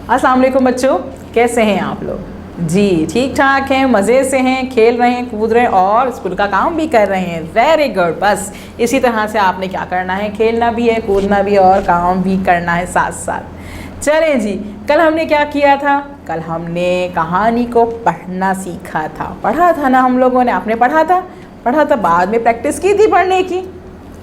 अस्सलाम वालेकुम बच्चों, कैसे हैं आप लोग? जी ठीक ठाक हैं, मज़े से हैं, खेल रहे हैं, कूद रहे हैं और स्कूल का काम भी कर रहे हैं। Very good. बस इसी तरह से आपने क्या करना है, खेलना भी है, कूदना भी है और काम भी करना है साथ साथ। चलें जी, कल हमने क्या किया था? कल हमने कहानी को पढ़ना सीखा था। पढ़ा था ना हम लोगों ने? आपने पढ़ा था? बाद में प्रैक्टिस की थी पढ़ने की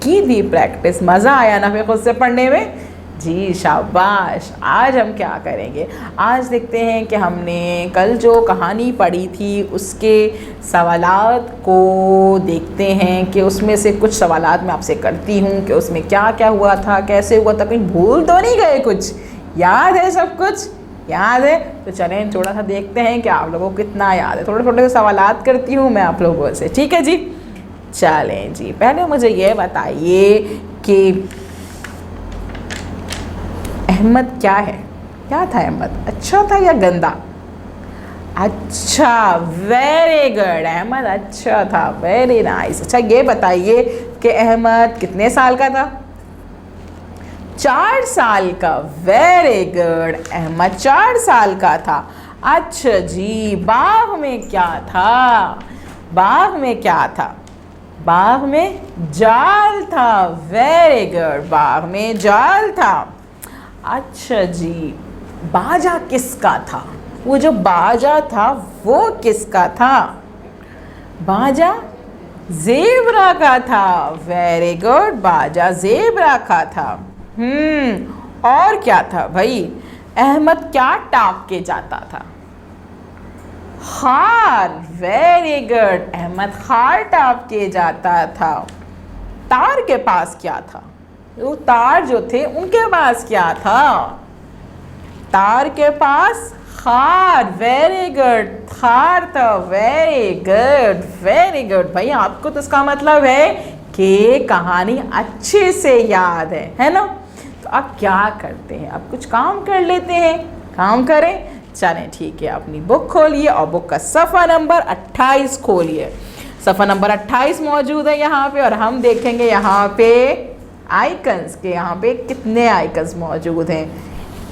थी प्रैक्टिस। मज़ा आया ना फिर खुद से पढ़ने में? जी शाबाश। आज हम क्या करेंगे? आज देखते हैं कि हमने कल जो कहानी पढ़ी थी उसके सवालात को देखते हैं कि उसमें से कुछ सवालात मैं आपसे करती हूँ कि उसमें क्या क्या हुआ था, कैसे हुआ था, कहीं भूल तो नहीं गए? कुछ याद है? सब कुछ याद है? तो चलें थोड़ा सा देखते हैं कि आप लोगों को कितना याद है। थोड़े थोड़े सवालात करती हूँ मैं आप लोगों से, ठीक है जी? चलें जी, पहले मुझे ये बताइए कि अहमद क्या है? क्या था अहमद? अच्छा था या गंदा? अच्छा, वेरी गुड। अहमद अच्छा था, वेरी नाइस। अच्छा ये बताइए कि अहमद कितने साल का था? 4 साल का। वेरी गुड, अहमद 4 साल का था। अच्छा जी, बाग में क्या था? बाग में क्या था? बाग में जाल था। वेरी गुड, बाग में जाल था। अच्छा जी, बाजा किसका था? वो जो बाजा था वो किसका था? बाजा ज़ेबरा का था। वेरी गुड, बाजा ज़ेबरा का था। और क्या था भाई? अहमद क्या टाप के जाता था? हार। वेरी गुड, अहमद हार टाप के जाता था। तार के पास क्या था? वो तार जो थे उनके पास क्या था? तार के पास हार। वेरी गुड, हार था। Very good, very good. भाई आपको तो इसका मतलब है कि कहानी अच्छे से याद है ना? तो अब क्या करते हैं? अब कुछ काम कर लेते हैं। काम करें? चलें ठीक है, अपनी बुक खोलिए और बुक का सफ़ा नंबर 28 खोलिए। सफ़ा नंबर 28 मौजूद है यहाँ पे और हम देखेंगे यहाँ पे आइकन्स के। यहाँ पे कितने आइकन्स मौजूद हैं?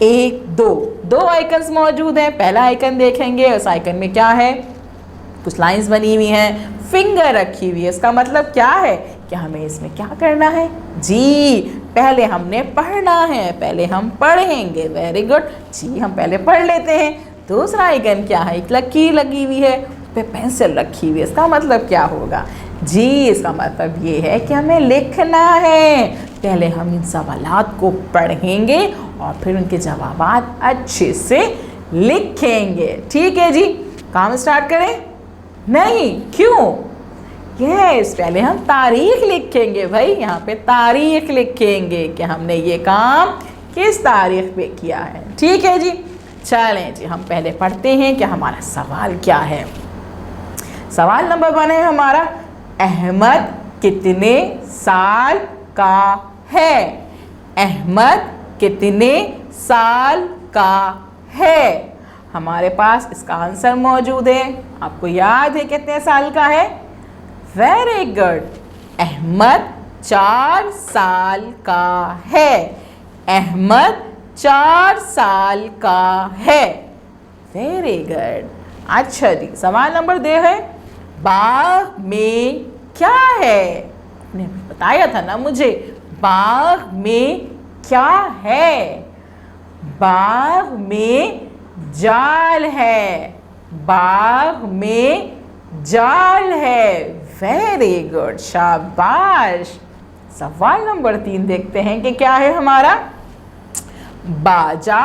1 2 आइकन्स मौजूद हैं। पहला आइकन देखेंगे, उस आइकन में क्या है? कुछ लाइंस बनी हुई हैं, फिंगर रखी हुई है। इसका मतलब क्या है कि हमें इसमें क्या करना है? जी पहले हमने पढ़ना है, पहले हम पढ़ेंगे। वेरी गुड जी, हम पहले पढ़ लेते हैं। दूसरा आइकन क्या है? एक लकीर लगी हुई है, उस पर पेंसिल रखी हुई है। इसका मतलब क्या होगा? जी इसका मतलब ये है कि हमें लिखना है। पहले हम इन सवालात को पढ़ेंगे और फिर उनके जवाबात अच्छे से लिखेंगे। ठीक है जी, काम स्टार्ट करें? नहीं, क्यों? यस, पहले हम तारीख लिखेंगे भाई। यहाँ पे तारीख लिखेंगे कि हमने ये काम किस तारीख पे किया है। ठीक है जी, चलें जी, हम पहले पढ़ते हैं कि हमारा सवाल क्या है। सवाल नंबर 1 है हमारा, अहमद कितने साल का है? अहमद कितने साल का है? हमारे पास इसका आंसर मौजूद है। आपको याद है कितने साल का है? वेरी गुड, अहमद 4 साल का है। अहमद 4 साल का है। Very good. अच्छा जी, सवाल नंबर 2 है, बाग में क्या है? आपने बताया था ना मुझे, बाग में क्या है? बाग में जाल है। बाग में जाल है। वेरी गुड, शाबाश। सवाल नंबर 3 देखते हैं कि क्या है हमारा। बाजा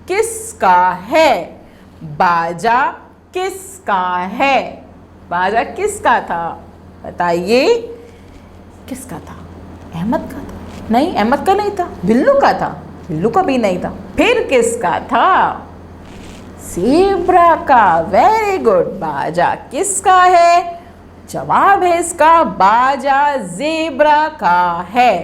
किसका है? बाजा किसका है? बाजा किसका था? बताइए, किसका था? अहमद का था? नहीं, अहमद का नहीं था। बिल्लू का था? बिल्लू का भी नहीं था। फिर किसका था? ज़ेबरा का। वेरी गुड, बाजा किसका है? जवाब है इसका, बाजा ज़ेबरा का है।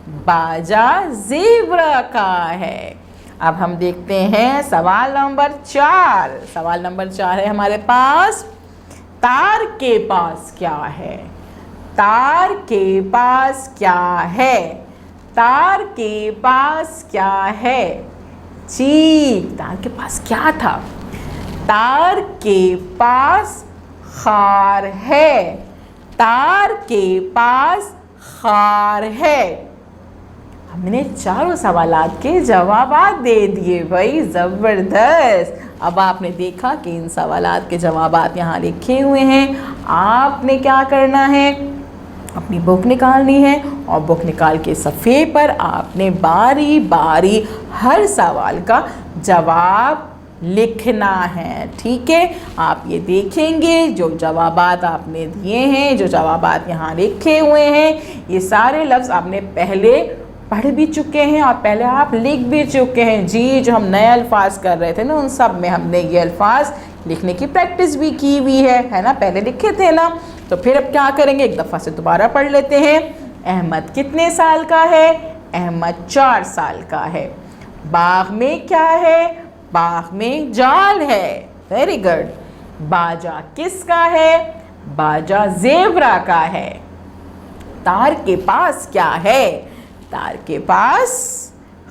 बाजा ज़ेबरा का है। अब हम देखते हैं सवाल नंबर 4। सवाल नंबर 4 है हमारे पास, तार के पास क्या है? तार के पास क्या है? तार के पास क्या है? चीक। तार के पास क्या था? तार के पास खार है। तार के पास खार है। हमने चारों सवालात के जवाबात दे दिए भाई, ज़बरदस्त। अब आपने देखा कि इन सवालात के जवाबात यहाँ लिखे हुए हैं। आपने क्या करना है? अपनी बुक निकालनी है और बुक निकाल के सफ़े पर आपने बारी बारी हर सवाल का जवाब लिखना है। ठीक है, आप ये देखेंगे जो जवाबात आपने दिए हैं, जो जवाबात यहाँ लिखे हुए हैं, ये सारे लफ्ज़ आपने पहले पढ़ भी चुके हैं और पहले आप लिख भी चुके हैं। जी, जो हम नए अल्फाज कर रहे थे ना, उन सब में हमने ये अल्फाज लिखने की प्रैक्टिस भी की हुई है ना, पहले लिखे थे ना। तो फिर अब क्या करेंगे, एक दफ़ा से दोबारा पढ़ लेते हैं। अहमद कितने साल का है? अहमद 4 साल का है। बाग में क्या है? बाग में जाल है। Very good. बाजा किसका है? बाजा ज़ेबरा का है। तार के पास क्या है? तार के पास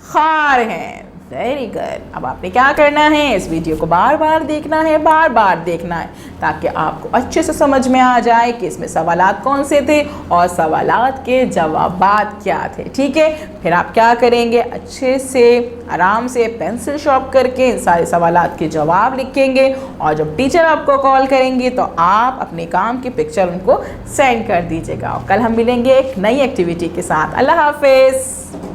खार है। Very good. अब आपने क्या करना है? इस वीडियो को बार बार देखना है, बार बार देखना है, ताकि आपको अच्छे से समझ में आ जाए कि इसमें सवालात कौन से थे और सवालात के जवाबात क्या थे। ठीक है, फिर आप क्या करेंगे? अच्छे से आराम से पेंसिल शॉर्प करके इन सारे सवालात के जवाब लिखेंगे और जब टीचर आपको कॉल करेंगे तो आप अपने काम की पिक्चर उनको सेंड कर दीजिएगा। और कल हम मिलेंगे एक नई एक्टिविटी के साथ। अल्लाह हाफिज़।